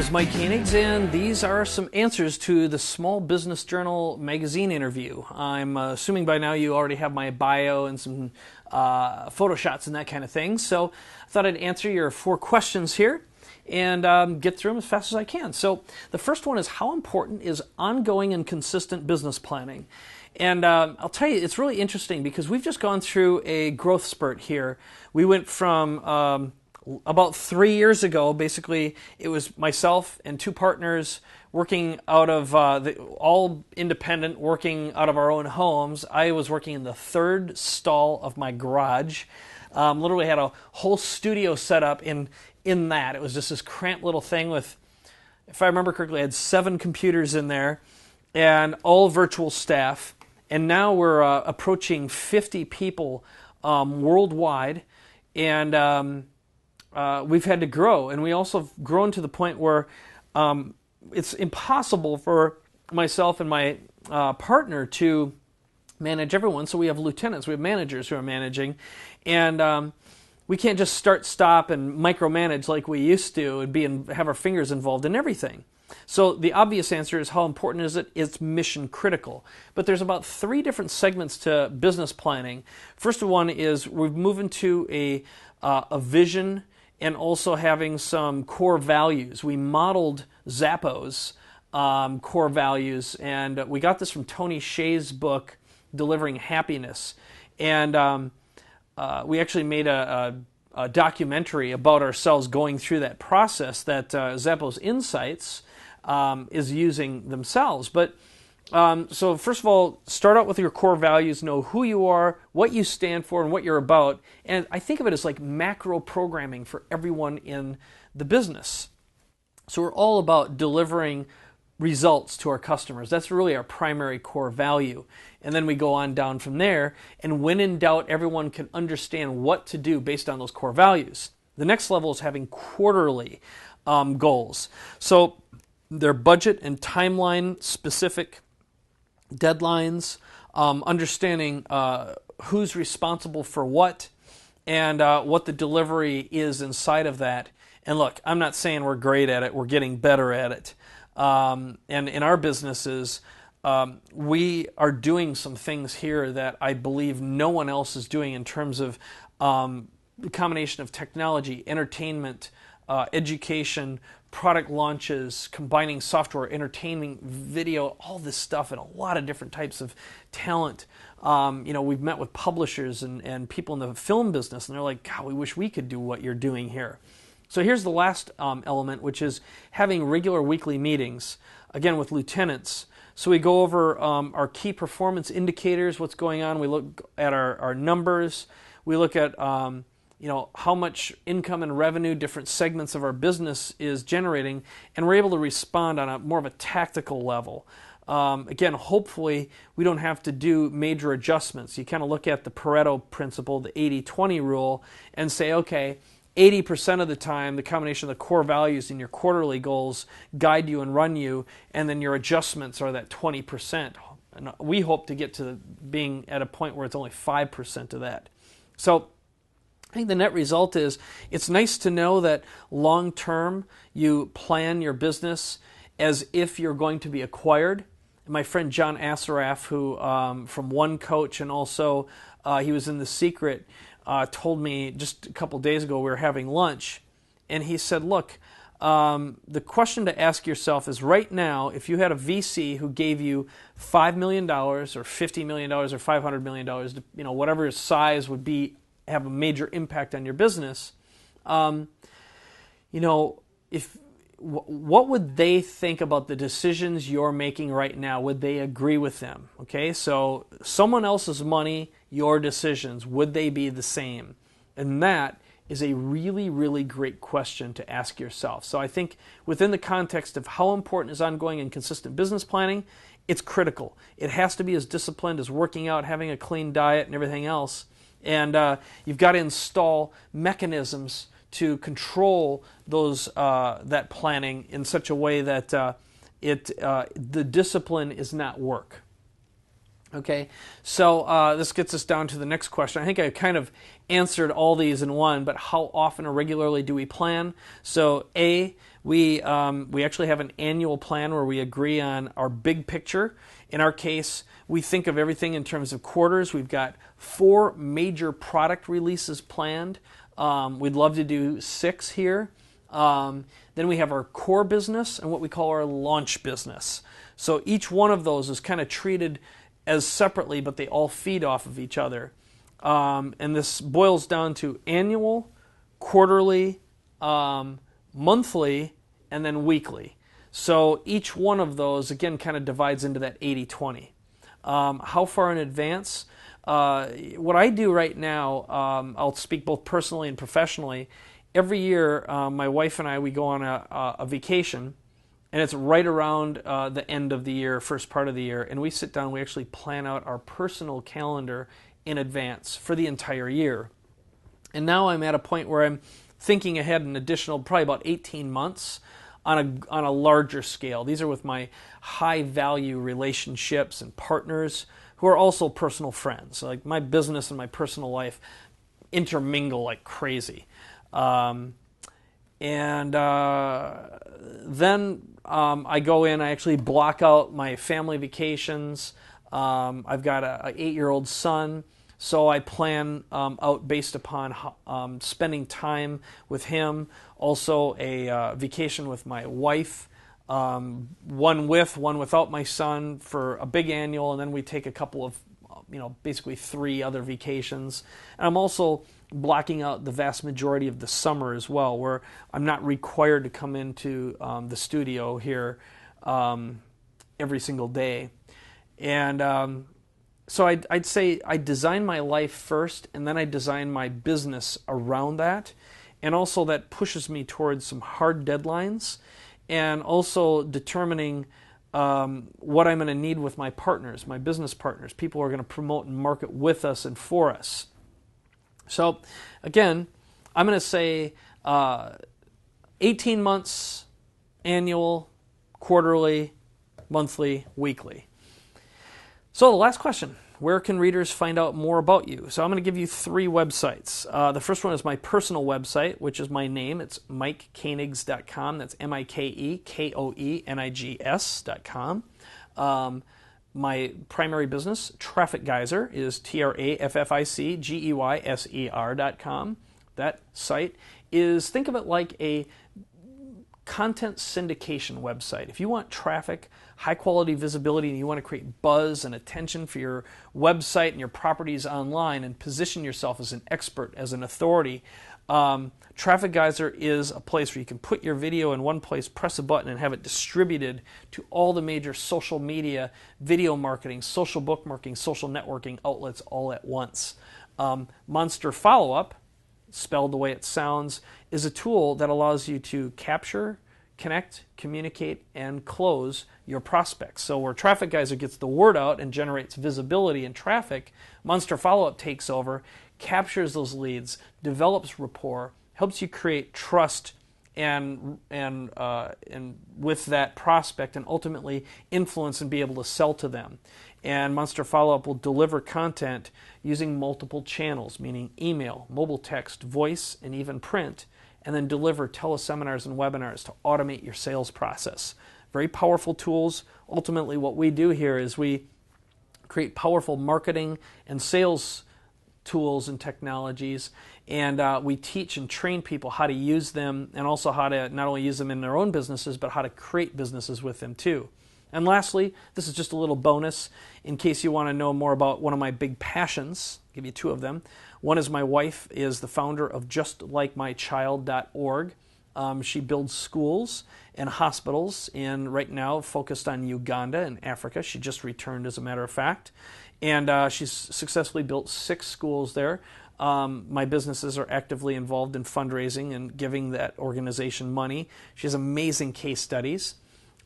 is Mike Koenigs, and these are some answers to the Small Business Journal magazine interview. I'm assuming by now you already have my bio and some photo shots and that kind of thing, so I thought I'd answer your 4 questions here and get through them as fast as I can. So the first one is, how important is ongoing and consistent business planning? And I'll tell you, it's really interesting because we've just gone through a growth spurt here. We went from about 3 years ago, basically, it was myself and 2 partners working out of, all independent, working out of our own homes. I was working in the 3rd stall of my garage. Literally had a whole studio set up in that. It was just this cramped little thing with, if I remember correctly, I had 7 computers in there and all virtual staff. And now we're approaching 50 people worldwide, and we've had to grow, and we also have grown to the point where it's impossible for myself and my partner to manage everyone. So we have lieutenants, we have managers who are managing, and we can't just start, stop, and micromanage like we used to and have our fingers involved in everything. So the obvious answer is, how important is it? It's mission critical. But there's about 3 different segments to business planning. First one is we're moving to a vision and also having some core values. We modeled Zappos core values, and we got this from Tony Hsieh's book, Delivering Happiness. And we actually made a documentary about ourselves going through that process that Zappos Insights is using themselves. But so first of all, start out with your core values, know who you are, what you stand for, and what you're about. And I think of it as like macro programming for everyone in the business. So we're all about delivering results to our customers. That's really our primary core value. And then we go on down from there, and when in doubt, everyone can understand what to do based on those core values. The next level is having quarterly goals. So they're budget and timeline specific deadlines, understanding who's responsible for what, and what the delivery is inside of that. And look, I'm not saying we're great at it, we're getting better at it. And in our businesses, we are doing some things here that I believe no one else is doing in terms of the combination of technology, entertainment, education, product launches, combining software, entertainment, video, all this stuff, and a lot of different types of talent. We've met with publishers and people in the film business, and they're like, God, we wish we could do what you're doing here. So here's the last element, which is having regular weekly meetings, again with lieutenants. So we go over our key performance indicators, what's going on. We look at our numbers. We look at how much income and revenue different segments of our business is generating, and we're able to respond on a more of a tactical level. Again, hopefully we don't have to do major adjustments. You kind of look at the Pareto principle, the 80-20 rule, and say, okay, 80% of the time, the combination of the core values and your quarterly goals guide you and run you, and then your adjustments are that 20%. And we hope to get to being at a point where it's only 5% of that. So I think the net result is, it's nice to know that long term you plan your business as if you're going to be acquired. My friend John Assaraf, who from One Coach, and also he was in The Secret, told me just a couple days ago, we were having lunch, and he said, look, the question to ask yourself is, right now, if you had a VC who gave you $5 million or $50 million or $500 million, whatever size would be, have a major impact on your business, what would they think about the decisions you're making right now? Would they agree with them? Okay, so someone else's money, your decisions, would they be the same? And that is a really, really great question to ask yourself. So I think within the context of how important is ongoing and consistent business planning, it's critical. It has to be as disciplined as working out, having a clean diet, and everything else. And you've got to install mechanisms to control those that planning in such a way that the discipline is not work. Okay, so this gets us down to the next question. I think I kind of answered all these in one, but how often or regularly do we plan? So we actually have an annual plan where we agree on our big picture. In our case, we think of everything in terms of quarters. We've got 4 major product releases planned. We'd love to do 6 here. Then we have our core business and what we call our launch business. So each one of those is kind of treated as separately, but they all feed off of each other. And this boils down to annual, quarterly, monthly, and then weekly. So each one of those, again, kind of divides into that 80-20. How far in advance? What I do right now, I'll speak both personally and professionally. Every year, my wife and I, we go on a vacation, and it's right around the end of the year, first part of the year, and we sit down, we actually plan out our personal calendar in advance for the entire year. And now I'm at a point where I'm thinking ahead an additional probably about 18 months on a larger scale. These are with my high-value relationships and partners who are also personal friends. Like my business and my personal life intermingle like crazy. Then I go in, I actually block out my family vacations. I've got an 8-year-old son, so I plan out based upon spending time with him. Also a vacation with my wife, one with, one without my son for a big annual, and then we take a couple of, basically 3 other vacations. And I'm also blocking out the vast majority of the summer as well, where I'm not required to come into the studio here every single day. And so I'd say I design my life first, and then I design my business around that. And also that pushes me towards some hard deadlines, and also determining what I'm going to need with my partners, my business partners, people who are going to promote and market with us and for us. So again, I'm going to say 18 months, annual, quarterly, monthly, weekly. So the last question, where can readers find out more about you? So I'm going to give you 3 websites. The first one is my personal website, which is my name. It's MikeKoenigs.com. That's MikeKoenigs.com. My primary business, Traffic Geyser, is TrafficGeyser.com. That site is, think of it like a content syndication website. If you want traffic, high quality visibility, and you want to create buzz and attention for your website and your properties online and position yourself as an expert, as an authority, Traffic Geyser is a place where you can put your video in one place, press a button, and have it distributed to all the major social media, video marketing, social bookmarking, social networking outlets all at once. Monster Follow-Up, spelled the way it sounds, is a tool that allows you to capture, connect, communicate, and close your prospects. So where Traffic Geyser gets the word out and generates visibility and traffic, Monster Follow-Up takes over, captures those leads, develops rapport, helps you create trust and with that prospect, and ultimately influence and be able to sell to them. And Monster Follow-Up will deliver content using multiple channels, meaning email, mobile text, voice, and even print, and then deliver teleseminars and webinars to automate your sales process. Very powerful tools. Ultimately, what we do here is we create powerful marketing and sales tools and technologies, and we teach and train people how to use them, and also how to not only use them in their own businesses, but how to create businesses with them too. And lastly, this is just a little bonus in case you want to know more about one of my big passions. I'll give you 2 of them. One is my wife is the founder of JustLikeMyChild.org. She builds schools and hospitals, and right now focused on Uganda and Africa. She just returned, as a matter of fact. And she's successfully built 6 schools there. My businesses are actively involved in fundraising and giving that organization money. She has amazing case studies.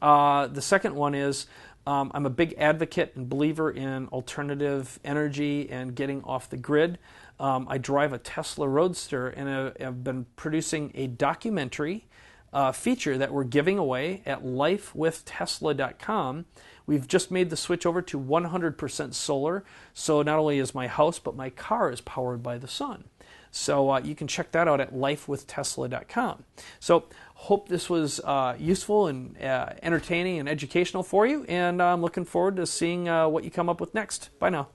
The second one is I'm a big advocate and believer in alternative energy and getting off the grid. I drive a Tesla Roadster, and I've been producing a documentary feature that we're giving away at lifewithtesla.com, We've just made the switch over to 100% solar, so not only is my house, but my car is powered by the sun. So you can check that out at lifewithtesla.com. So hope this was useful and entertaining and educational for you, and I'm looking forward to seeing what you come up with next. Bye now.